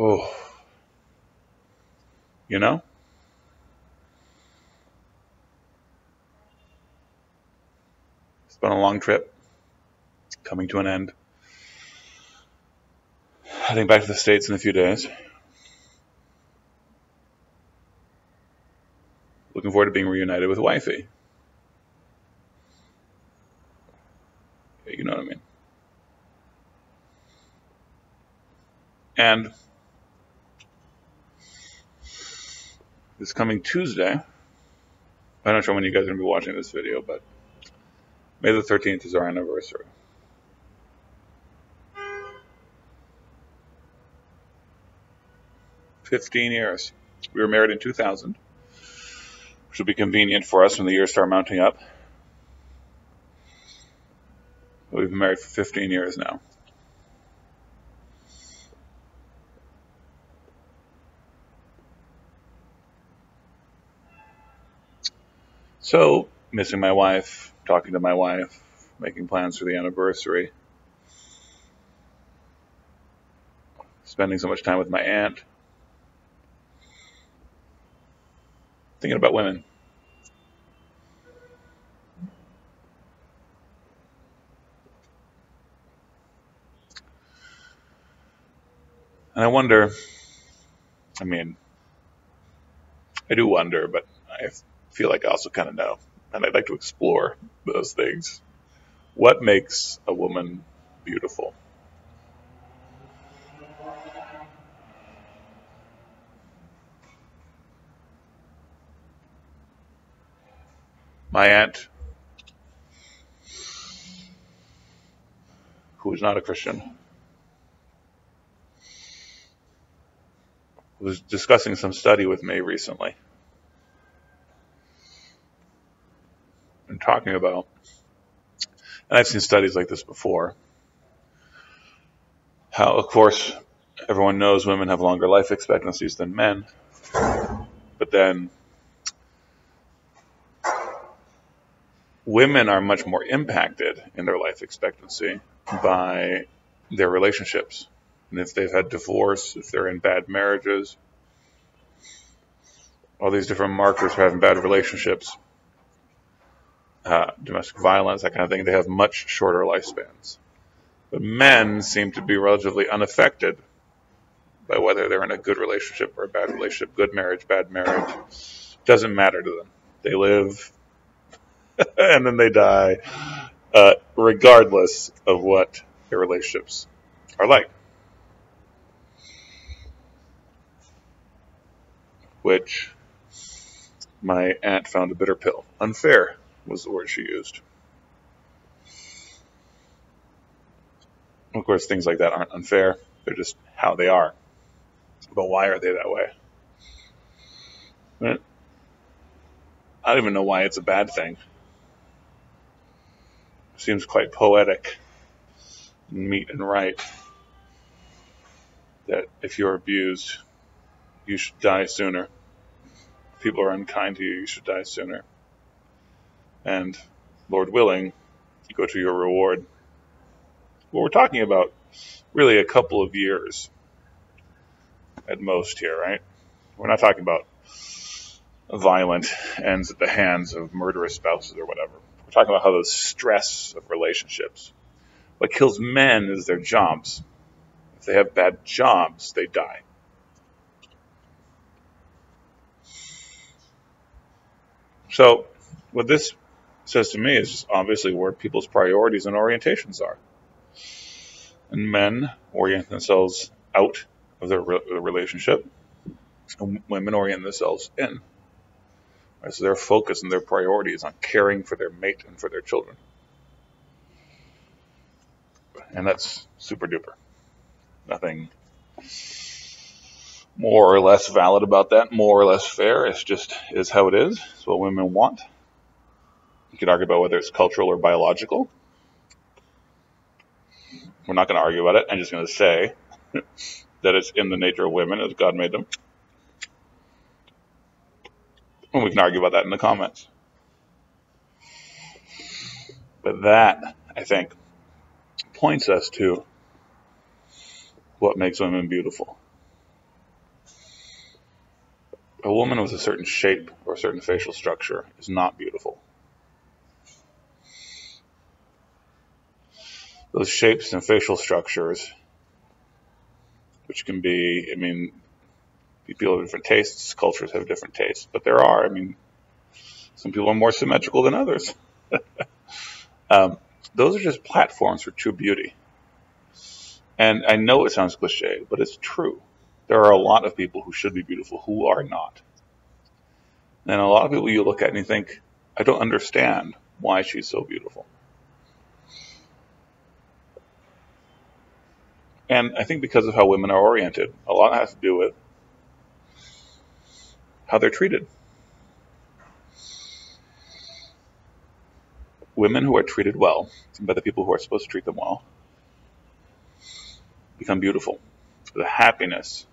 Oh, you know, it's been a long trip, coming to an end. Heading back to the States in a few days. Looking forward to being reunited with wifey. You know what I mean. And this coming Tuesday, I'm not sure when you guys are going to be watching this video, but May the 13th is our anniversary. "15 years. We were married in 2000, which will be convenient for us when the years start mounting up. But we've been married for 15 years now. So, missing my wife, talking to my wife, making plans for the anniversary, spending so much time with my aunt, thinking about women. And I wonder, I mean, I do wonder, but I feel like I also kind of know. And I'd like to explore those things. What makes a woman beautiful? My aunt, who is not a Christian, was discussing some study with me recently and talking about, and I've seen studies like this before, how, of course, everyone knows women have longer life expectancies than men, but then women are much more impacted in their life expectancy by their relationships. And if they've had divorce, if they're in bad marriages, all these different markers for having bad relationships, domestic violence, that kind of thing, they have much shorter lifespans. But men seem to be relatively unaffected by whether they're in a good relationship or a bad relationship, good marriage, bad marriage. Doesn't matter to them. They live and then they die, regardless of what their relationships are like. Which my aunt found a bitter pill. Unfair was the word she used. Of course, things like that aren't unfair. They're just how they are. But why are they that way? I don't even know why it's a bad thing. It seems quite poetic and meet and right that if you're abused, you should die sooner. If people are unkind to you, you should die sooner. And, Lord willing, go to your reward. Well, we're talking about really a couple of years at most here, right? We're not talking about violent ends at the hands of murderous spouses or whatever. We're talking about how the stress of relationships. What kills men is their jobs. If they have bad jobs, they die. So what this says to me is just obviously where people's priorities and orientations are. And men orient themselves out of their relationship, and women orient themselves in. Right? So their focus and their priority is on caring for their mate and for their children. And that's super duper. Nothing more or less valid about that, more or less fair. It's just is how it is. It's what women want. You could argue about whether it's cultural or biological. We're not going to argue about it. I'm just going to say that it's in the nature of women as God made them. And we can argue about that in the comments. But that, I think, points us to what makes women beautiful. A woman with a certain shape or a certain facial structure is not beautiful. Those shapes and facial structures, which can be, people have different tastes, cultures have different tastes, but there are, some people are more symmetrical than others. Those are just platforms for true beauty. And I know it sounds cliche, but it's true. There are a lot of people who should be beautiful who are not. And a lot of people you look at and you think, I don't understand why she's so beautiful. And I think because of how women are oriented, a lot has to do with how they're treated. Women who are treated well by the people who are supposed to treat them well become beautiful. The happiness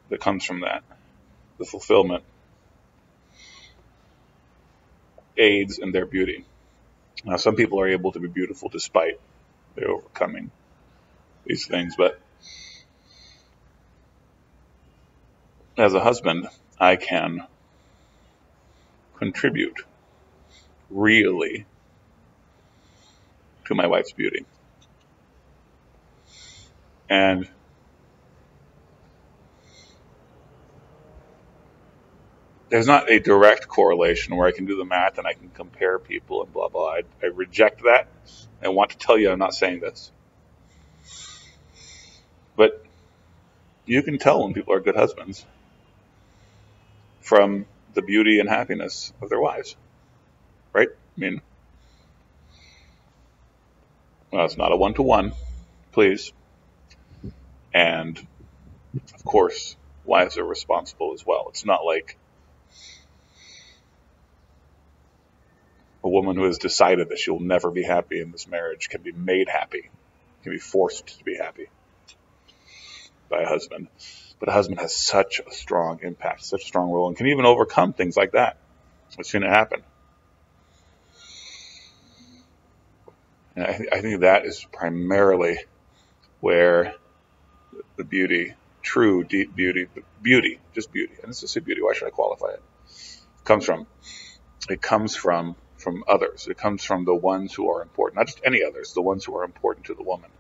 that comes from that, the fulfillment, aids in their beauty. Now, some people are able to be beautiful despite their overcoming these things, but as a husband, I can contribute really to my wife's beauty. And there's not a direct correlation where I can do the math and I can compare people and blah, blah. I reject that. I want to tell you I'm not saying this. But you can tell when people are good husbands from the beauty and happiness of their wives. Right? Well, it's not a one-to-one, please. And, of course, wives are responsible as well. It's not like a woman who has decided that she'll never be happy in this marriage can be made happy, can be forced to be happy by a husband. But a husband has such a strong impact, such a strong role, and can even overcome things like that. I've seen it happen. And I think that is primarily where the beauty, true, deep beauty, just beauty, and this is beauty, why should I qualify it, comes from. It comes from others. It comes from the ones who are important, not just any others, the ones who are important to the woman.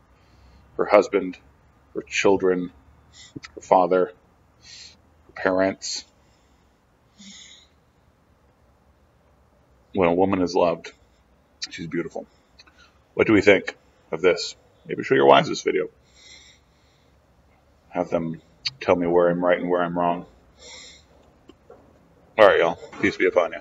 Her husband, her children, her father, her parents. When a woman is loved, she's beautiful. What do we think of this? Maybe show your wives this video. Have them tell me where I'm right and where I'm wrong. All right, y'all. Peace be upon you.